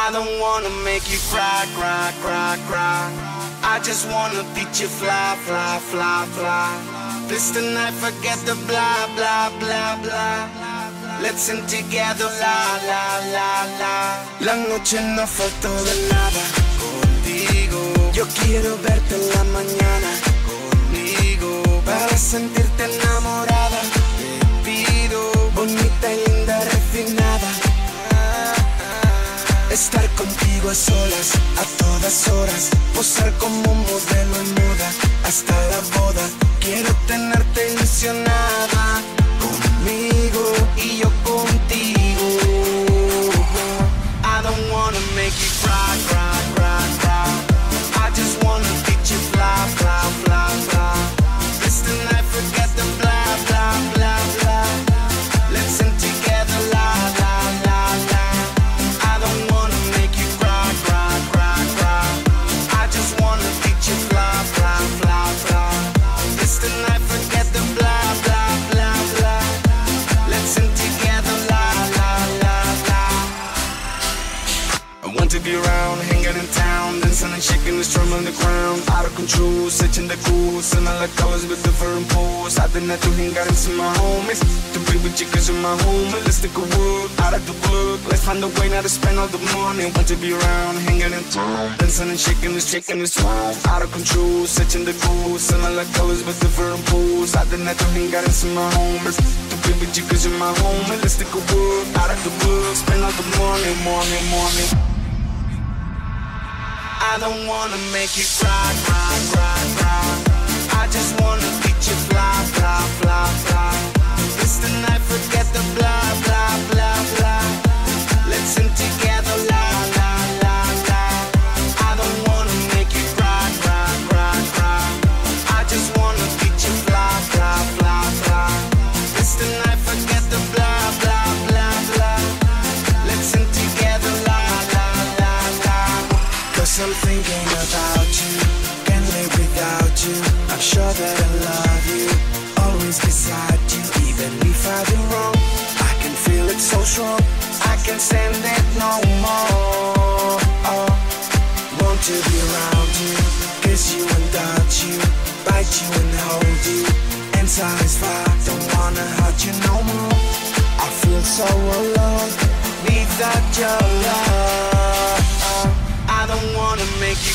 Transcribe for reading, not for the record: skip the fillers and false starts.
I don't wanna make you cry, cry, cry, cry. I just wanna teach you fly, fly, fly, fly. This tonight, forget the blah, blah, blah, blah. Let's sing together, la, la, la, la. La noche no faltó de nada contigo. Yo quiero verte en la mañana conmigo. Para sentirte enamorada te pido, bonita y linda, refinada. Estar contigo a solas, a todas horas. Posar como modelo en moda, hasta la boda. Quiero tenerte ilusionada conmigo y yo contigo. I don't wanna make you cry, cry, cry, cry. I just wanna teach you fly, fly, fly, fly. This tonight, forget the blah, blah, blah, blah. Let's sing together, la, la, la, la. I don't wanna make you cry, cry, cry, cry. I just wanna teach you fly, fly, fly, fly. This tonight, forget the blah, blah, blah, blah. Let's sing together, la, la, la, la. I want to be around, hanging in town, dancing and shaking the drum on the ground. Out of control, searching the cool, smelling like colors with different pools. I did not to hang out into my homies, to be with you cause you're my home. Let's take a walk out of the book, let's find a way now to spend all the money. Want to be around, hanging in town, dancing and shaking the drum. Out of control, searching the cool, smelling like colors with different pools. I did not to hang out into my homies, to be with you cause you're my home. Let's take a walk out of the book, spend all the money, money, money. I don't wanna make you cry, cry, cry, cry. I just wanna teach you fly, fly, fly, fly. This tonight, forget the blah, blah, blah, blah. Let's sing together, la, la, la, la. I don't wanna make you cry, cry, cry, cry. I just wanna teach you fly, fly, fly, fly. This tonight, forget the blah, blah, blah, blah. Let's sing together, la, la, la, la. Cause I'm thinking about you, can't live without you. I'm sure that I love you, always beside you. Even if I do wrong, I can feel it so strong. I can't stand it no more. Oh, want to be around you, kiss you and touch you, bite you and hold you, and satisfy. Don't wanna hurt you no more. I feel so alone without your love. I don't wanna make you